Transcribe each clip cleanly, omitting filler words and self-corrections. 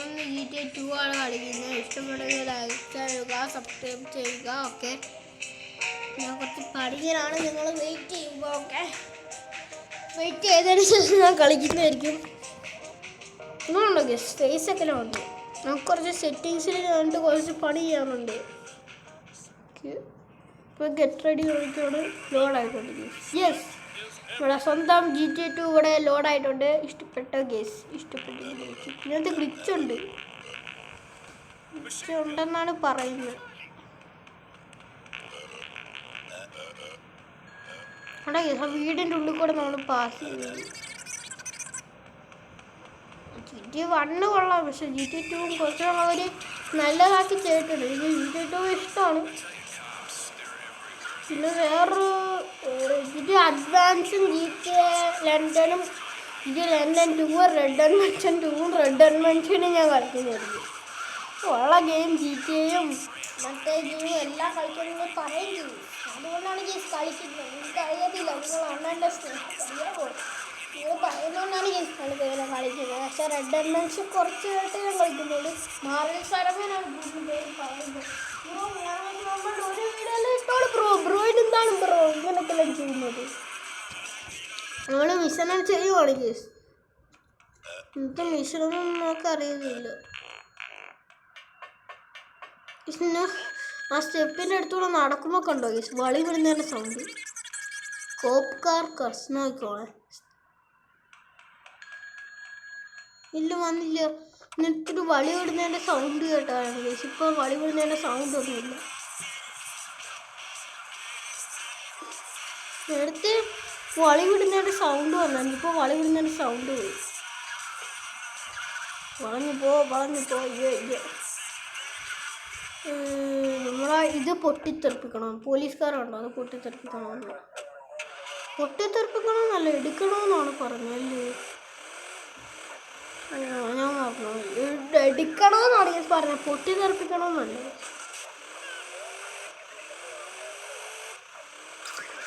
ഇന്ന് GTA 2 ആണ് കളിക്കുന്നത്. ഇഷ്ടപ്പെടുന്ന ലൈക്ക് ചെയ്യുക, സബ്സ്ക്രൈബ് ചെയ്യുക. ഓക്കെ, ഞാൻ കുറച്ച് പഠിക്കാനാണ്, നിങ്ങൾ വെയിറ്റ് ചെയ്യുക. ഓക്കെ, വെയിറ്റ് ചെയ്തതിന് ശേഷം ഞാൻ കളിക്കുന്നതായിരിക്കും. ഇന്നുണ്ടോ സ്പേസ് ഒക്കെ ഉണ്ട്. നമുക്ക് കുറച്ച് സെറ്റിങ്സിൽ കണ്ടിട്ട് കുറച്ച് പണി ചെയ്യാനുണ്ട്. ഇപ്പോൾ ഗെറ്റ് റെഡി നോക്കിയാണ് ലോഡായിട്ടുണ്ട്. യെസ്, ഇവിടെ സ്വന്തം GTA 2 ഇവിടെ ലോഡായിട്ടുണ്ട്. ഇഷ്ടപ്പെട്ട ഗേസ്, ഇഷ്ടപ്പെട്ട ഇതിനകത്ത് ഗ്ലിച്ചുണ്ട്, ഉണ്ടെന്നാണ് പറയുന്നത്. അവിടെ വീടിൻ്റെ ഉള്ളിൽ കൂടെ നമ്മൾ പാസ് ചെയ്യുന്നത്. GTA 1 കൊള്ളാം, പക്ഷെ GTA 2 കുറച്ചുകൂടെ അവർ നല്ലതാക്കി ചെയ്തിട്ടുണ്ട്. എനിക്ക് GTA 2 ഇഷ്ടമാണ്. പിന്നെ വേറൊരു GTA അഡ്വാൻസും GTA ലണ്ടനും GTA London 2 red redemption 2 red ഡയമെൻഷനും ഞാൻ കളിക്കുന്നതായിരിക്കും. ഉള്ള ഗെയിം GTA-യും മറ്റേ ഗെയിമും എല്ലാം കളിക്കുന്നത് പറയുകയും ചെയ്യും. അതുകൊണ്ടാണ് ഗെയിം കളിക്കുന്നത്. എനിക്കറിയത്തില്ല, നിങ്ങൾ അണ്ണൻ്റെ അറിയാമോ, നിങ്ങൾ പറയുന്നതുകൊണ്ടാണ് ഗെയിം കളിക്കുന്നത്. പക്ഷേ റെഡ് ഡയമെൻഷൻ കുറച്ച് കേട്ട് ഞാൻ കളിക്കുന്നുണ്ട്. മാർവൽ സ്പൈഡർമാനാണ് പേര് പറയുന്നത്. ഒരു വീഡിയോയിൽ ഇട്ടോളൂ ബ്രോയിന് എന്താണ് ബ്രോ ഇങ്ങനെയൊക്കെ ചെയ്യുന്നത്. നമ്മൾ മിഷനാണ് ചെയ്യുവാണ് ഗെയിം. ഇന്നത്തെ മിഷനൊന്നും നമുക്ക് അറിയുന്നില്ല. പിന്നെ ആ സ്റ്റെപ്പിൻ്റെ അടുത്തൂടെ നടക്കുമ്പോൾ കണ്ടോ ഗീസ് വളി വിടുന്നതിൻ്റെ സൗണ്ട്. കോപ്പ് കാർ കഷ്ണമായിക്കോളെ ഇല്ല വന്നില്ല. എന്നിട്ടൊരു വളി വിടുന്നതിൻ്റെ സൗണ്ട് കേട്ടാണ് ഗീസ്. ഇപ്പോൾ വളി വിടുന്നതിൻ്റെ സൗണ്ട് ഒന്നുമില്ല. നേരത്തെ വളി വിടുന്നതിൻ്റെ സൗണ്ട് വന്നു, ഇപ്പോൾ വളി വിടുന്നതിൻ്റെ സൗണ്ട് പോയി. വളഞ്ഞു പോ. നമ്മളാ ഇത് പൊട്ടിത്തെറിപ്പിക്കണം. പോലീസുകാരുണ്ടോ, അത് പൊട്ടിത്തെറിപ്പിക്കണമെന്നല്ല എടുക്കണമെന്നാണ് പറഞ്ഞല്ലേ. ഞാൻ പറഞ്ഞു എടുക്കണമെന്നാണ് ഞാൻ പറഞ്ഞത്, പൊട്ടിത്തെറിപ്പിക്കണമെന്നല്ല.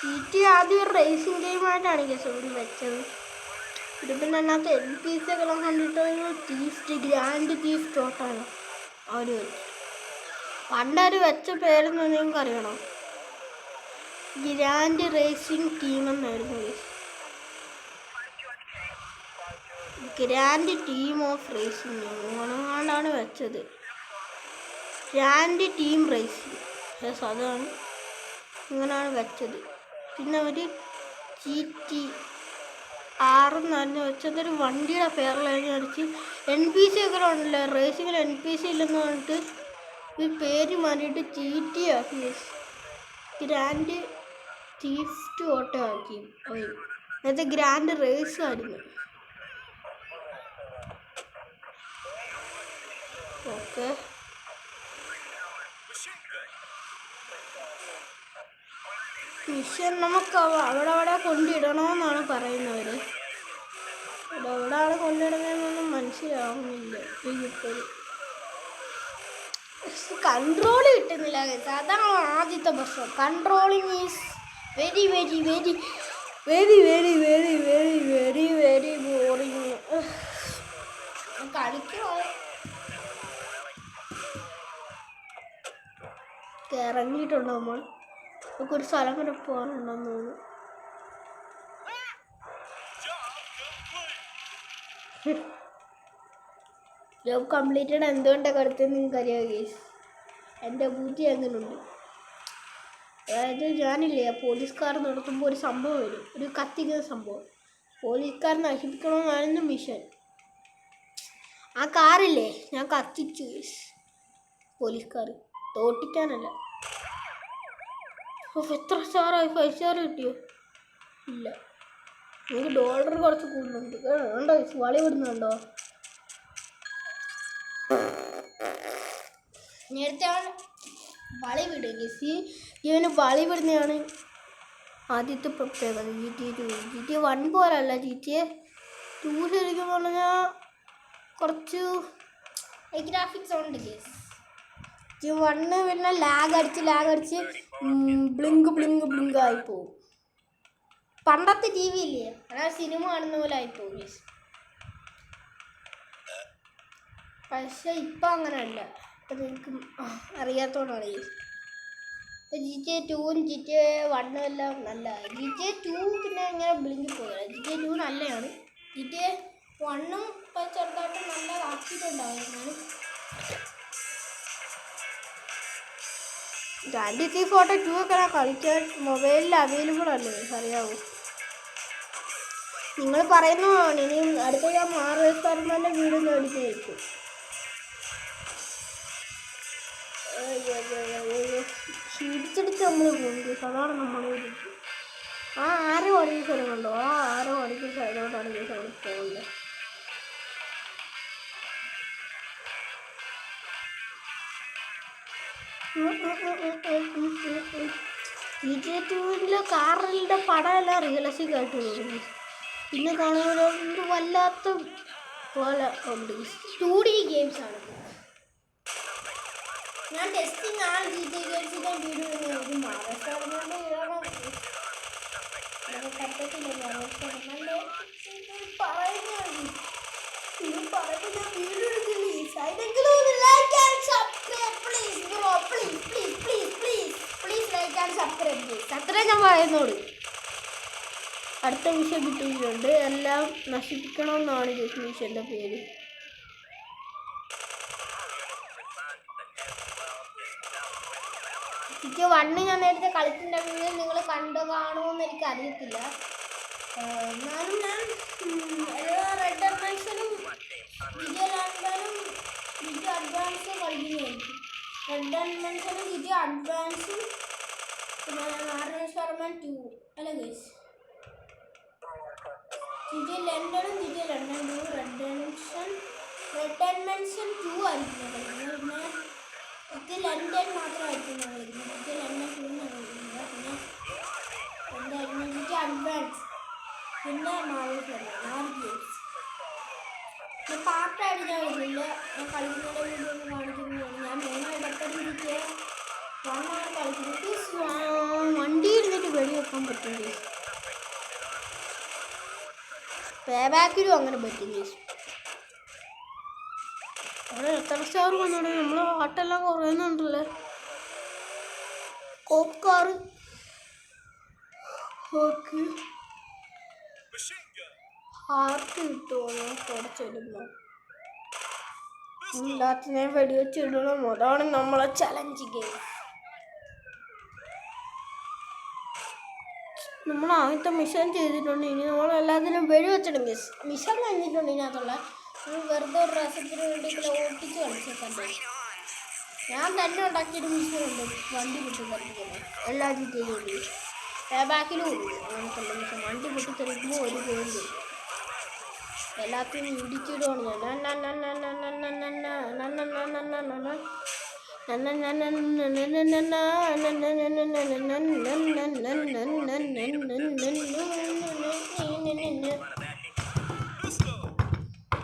GTA ആദ്യം ഒരു റേസിംഗ് ഗെയിമായിട്ടാണ് ഇവിടെ വെച്ചത്. പിന്നെ അതിനകത്ത് NPC ഒക്കെ കണ്ടിട്ട് ഗ്രാൻഡ് തീഫ് ടോട്ടാണ് അവർ വെച്ചത്. പണ്ടൊരു വെച്ച പേരെന്ന് നിങ്ങൾക്ക് അറിയണം, ഗ്രാൻഡ് റേസിംഗ് ടീം എന്നായിരുന്നു. ഗ്രാൻഡ് ടീം ഓഫ് റേസിംഗ് അങ്ങനെയാണ്ടാണ് വെച്ചത്. ഗ്രാൻഡ് ടീം റേസിംഗ് അതാണ്, ഇങ്ങനെയാണ് വെച്ചത്. പിന്നെ അവർ GT6 എന്നായിരുന്നു വെച്ചത്. ഒരു വണ്ടിയുടെ പേരിലാണ് അടിച്ച് NPC ഒക്കെ ഉണ്ടല്ലോ, റേസിങ്ങിൽ NPC ഇല്ലെന്ന് പറഞ്ഞിട്ട് ഈ പേര് മാറിയിട്ട് GT ആക്കി. ഗ്രാൻഡ് തീഫ്റ്റ് ഓട്ടോ ആക്കി. അതായത് ഗ്രാൻഡ് റേസ് ആയിരുന്നു. ഓക്കെ, മിഷൻ നമുക്ക് അവിടെ കൊണ്ടിടണമെന്നാണ് പറയുന്നവർ. എവിടെയാണ് കൊണ്ടിടുന്നതെന്നൊന്നും മനസ്സിലാവുന്നില്ല. ഇപ്പോൾ കൺട്രോൾ കിട്ടുന്നില്ല. അതാണ് ആദ്യത്തെ പ്രശ്നം. Controlling is very very very very very very very very very boring. കളിക്കോ ഇറങ്ങിയിട്ടുണ്ടോ നമ്മൾ? നമുക്കൊരു സ്ഥലം വരെ പോകാനുണ്ടെന്ന് തോന്നുന്നു. ജോബ് കംപ്ലീറ്റഡ് എന്തുകൊണ്ടൊക്കെ അടുത്തെന്ന് നിങ്ങൾക്കറിയാം ഗേസ്. എൻ്റെ ബുദ്ധി അങ്ങനെയുണ്ട്. അതായത് ഞാനില്ലേ, പോലീസുകാർ നടത്തുമ്പോൾ ഒരു സംഭവം വരും, ഒരു കത്തിക്കുന്ന സംഭവം. പോലീസുകാർ നശിപ്പിക്കണമെന്നായിരുന്നു മിഷൻ. ആ കാറില്ലേ ഞാൻ കത്തിച്ചു ഗേസ്. പോലീസുകാർ തോട്ടിക്കാനല്ല. എത്ര സ്റ്റാറായി? 5 സ്റ്റാർ കിട്ടിയോ? ഇല്ല, എനിക്ക് ഡോളർ കുറച്ച് കൂടുന്നുണ്ട്. ഉണ്ടോ വളി വിടുന്നുണ്ടോ? നേരത്തെ വളി വിടുക ഗസ്. ഇവന് വളി വിടുന്നതാണ് ആദ്യത്തെ പ്രത്യേകത. GTA 1 പോലല്ല. GTA 2 ശരിക്കും പറഞ്ഞാൽ കുറച്ച് ഗ്രാഫിക്സ് ഉണ്ട് ഗസ്. GTA 1 പിന്നെ ലാഗ് അടിച്ച് ബ്ലിങ്ക് ആയിപ്പോവും. പണ്ടത്തെ TV ഇല്ലേ, അതായത് സിനിമ കാണുന്ന പോലെ ആയിപ്പോവും ഗസ്. പക്ഷെ ഇപ്പം അങ്ങനെയല്ല. ഇപ്പം നിങ്ങൾക്ക് അറിയാത്തോണ്ടാണ് GTA 2 GTA 1 എല്ലാം നല്ല. GTA 2 പിന്നെ ഇങ്ങനെ ബ്ലിങ്കി പോയില്ല. GTA 2 നല്ലതാണ്. GTA 1 ഇപ്പം ചെറുതായിട്ട് നല്ല ആക്കിയിട്ടുണ്ടാവും. എന്നാലും Grand Theft Auto 2 ഒക്കെ കളിക്കാൻ മൊബൈലിൽ അവൈലബിൾ അല്ലേ, അറിയാവോ? നിങ്ങൾ പറയുന്നതാണ്. ഇനിയും അടുത്ത ഞാൻ മാർവൽ സ്പൈഡർമാൻ്റെ വീഡിയോ മേടിച്ച് വെക്കും. ക്ഷീണിച്ചെടുത്ത് നമ്മൾ പോകുന്നത് അതാണ് നമ്മൾ. ആ 6 മണിക്ക് സ്ഥലമുണ്ടോ? ആ 6 മണിക്ക് സ്ഥലത്തോട്ടാണ് ഈ സ്ഥലത്ത് പോകുന്നത്. GTA 2 കാറിൻ്റെ പടമെല്ലാം റിയലിസ്റ്റിക് ആയിട്ട് തോന്നി. പിന്നെ കാണുമ്പോൾ വല്ലാത്ത പോലെ ഉണ്ട്. 2D ഗെയിംസാണ്. ഞാൻ ടെസ്റ്റിംഗ് GTA ഗെയിംസിൻ്റെ വീഡിയോ ഇത് മഹാരാഷ്ട്രയുടെ പറ്റത്തില്ല. അത്രേ ഞാൻ പറയുന്നുള്ളൂ. അടുത്ത വിഷയം കിട്ടിയിട്ടുണ്ട്. എല്ലാം നശിപ്പിക്കണമെന്നാണ് മിഷൻ്റെ പേര്. GTA 1 ഞാൻ നേരത്തെ കളിച്ചിട്ടുള്ള വീഡിയോ നിങ്ങൾ കണ്ടു കാണുമെന്ന് എനിക്ക് അറിയത്തില്ല. എന്നാലും ഞാൻ റെഡ് ഡെഡ് റിഡംഷനും GTA ലാൻഡനും GTA അഡ്വാൻസും കളിക്കുന്നതായിരിക്കും. റെഡ് ഡെഡ് റിഡംഷനും GTA അഡ്വാൻസും പിന്നെ മാർവൽ സ്പൈഡർമാൻ 2 അല്ല ഗൈസ്. GTA ലണ്ടനും GTA London 2 red dead redemption 2 ആയിരിക്കും. പിന്നെ ഇത് ലണ്ടൻ മാത്രമായിരിക്കും കളിക്കുന്നത്. ഇത് ലണ്ടൻ 2 എന്നാണ് കളിക്കുന്നത്. പിന്നെ എന്തായിരുന്നു GTA അഡ്വാൻസ്, പിന്നെ മാർവൽ സ്പൈഡർമാൻ 4 ഗെയിംസ്. പിന്നെ പാർട്ടായിട്ട് ഞാൻ കളിക്കില്ല. ഞാൻ കളിക്കുന്നതിൻ്റെ വീഡിയോ ഒന്ന് കാണിക്കുന്നതാണ്. ഞാൻ മെയിനായിട്ട് എപ്പോഴും GTA 1 ആണ് കളിക്കുന്നത്. വണ്ടി ഇരുന്നിട്ട് വെടി വെക്കാൻ പറ്റും. പേബാക്കിലും അങ്ങനെ പറ്റും. അവിടെ എത്ര സ്റ്റാർ വന്നോടെ നമ്മൾ ആട്ടെല്ലാം കുറയുന്നുണ്ടല്ലേ. കോക്കാറ് ഓക്കെ ഹാർട്ട് കിട്ടുമോ കുറച്ചിടുമ്പോൾ എല്ലാത്തിനെയും വെടിവെച്ചിടണം. അതാണ് നമ്മളെ ചലഞ്ച് ഗെയിം. നമ്മൾ ആദ്യത്തെ മിഷൻ ചെയ്തിട്ടുണ്ട്. ഇനി നമ്മൾ എല്ലാത്തിനും വെടിവെച്ചിടും. മിഷൻ കഴിഞ്ഞിട്ടുണ്ട്. ഇതിനകത്തുള്ള വെറുതെ ഒരു രസത്തിന് വേണ്ടി ഓട്ടിച്ച് കളിച്ചേക്കണ്ടേ. ഞാൻ തന്നെ ഉണ്ടാക്കിയൊരു മിഷനുണ്ട്. വണ്ടി പൊട്ടി കളിക്കുന്നത് എല്ലാ ജില്ലയിലും ബാക്കിലും ഉണ്ട്. അങ്ങനത്തെ മിഷൻ വണ്ടി പൊട്ടി തെറിക്കുമ്പോൾ ഒരു ഗെയിം ചെയ്യും. എല്ലാത്തിനും ഇടിച്ചിടുകയാണ്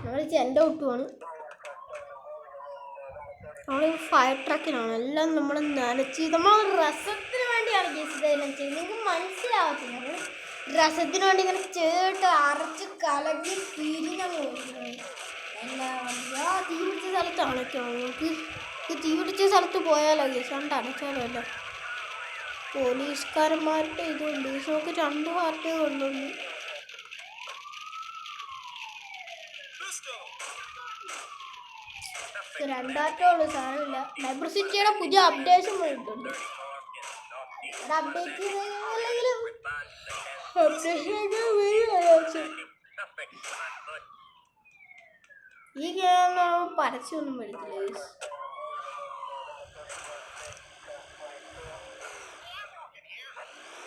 നമ്മൾ ചെണ്ട ഒട്ടുവാണ്. നമ്മൾ ഫയർ ട്രക്കിനാണ് എല്ലാം നമ്മൾ നനച്ച് നമ്മൾ രസത്തിന് വേണ്ടിയാണ് ഇതെല്ലാം ചെയ്യുന്നത്. നിങ്ങൾക്ക് മനസ്സിലാവത്തില്ല. നമ്മൾ രസത്തിന് വേണ്ടി ഇങ്ങനെ ചേട്ട് അരച്ച് കലങ്ങി പിരിഞ്ഞങ്ങ് കൊടുക്കുന്നത്. എല്ലാ തീ പിടിച്ച സ്ഥലത്ത് അണയ്ക്കണം. നമുക്ക് ഈ തീ പിടിച്ച സ്ഥലത്ത് പോയാലോ കേസ് കണ്ട് അടച്ചാലോ അല്ല. പോലീസുകാരന്മാരുടെ ഇതുണ്ട്. പക്ഷെ നമുക്ക് 2 പാർട്ടി കൊണ്ടുണ്ട്. രണ്ടായിട്ടുള്ള സാധനമില്ല. ലൈബ്രറി സിറ്റിയുടെ പുതിയ അപ്ഡേഷൻ പോയിട്ടുണ്ട്. അത് അപ്ഡേറ്റ് ചെയ്തെങ്കിലും ഈ ഗെയിം പരസ്യമൊന്നും വരത്തില്ല.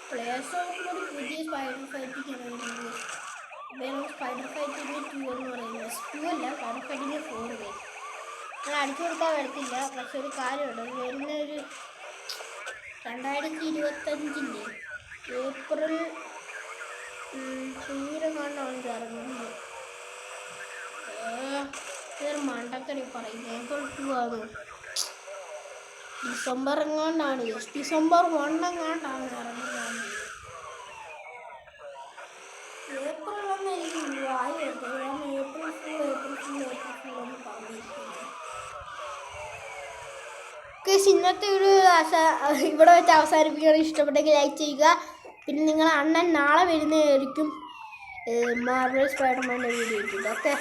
പ്ലേയേഴ്സ് ഒരു പുതിയ സ്പൈഡർ ഫൈറ്റിംഗ് സ്പൈഡർ ഫൈറ്റിംഗ് 2 എന്ന് പറയുന്നത് 2 അല്ല, സ്പൈഡർ ഫൈറ്റിംഗ് 4 പേര് ഞാൻ അടിച്ചു കൊടുക്കാൻ വരത്തില്ല. പക്ഷെ ഒരു കാര്യമുണ്ട്, അത് വരുന്ന ഒരു 2025 ഏപ്രിൽ 2 കണ്ടാണ് ഇറങ്ങുന്നത്. ഇതൊരു മണ്ടക്കടി പറയും. ഏപ്രിൽ 2 ആണ്. ഡിസംബർ എങ്ങാണ്ടാണ്, ഡിസംബർ 1 എങ്ങാണ്ടാണ് ഇറങ്ങുന്നത്. ഏപ്രിൽ 1 എനിക്ക് വായി വരുന്നത്. ഞാൻ ഏപ്രിൽ 2 എന്ന് പറഞ്ഞിരിക്കുന്നത്. ഇന്നത്തെ ഒരു ഇവിടെ വെച്ച് അവസാനിപ്പിക്കുകയാണ്. ഇഷ്ടപ്പെട്ടെങ്കിൽ ലൈക്ക് ചെയ്യുക. പിന്നെ നിങ്ങൾ അണ്ണൻ നാളെ വരുന്നതായിരിക്കും മാർവൽ സ്പൈഡർമാൻ്റെ വീഡിയോ ഇട്ടിട്ട്. ഓക്കെ.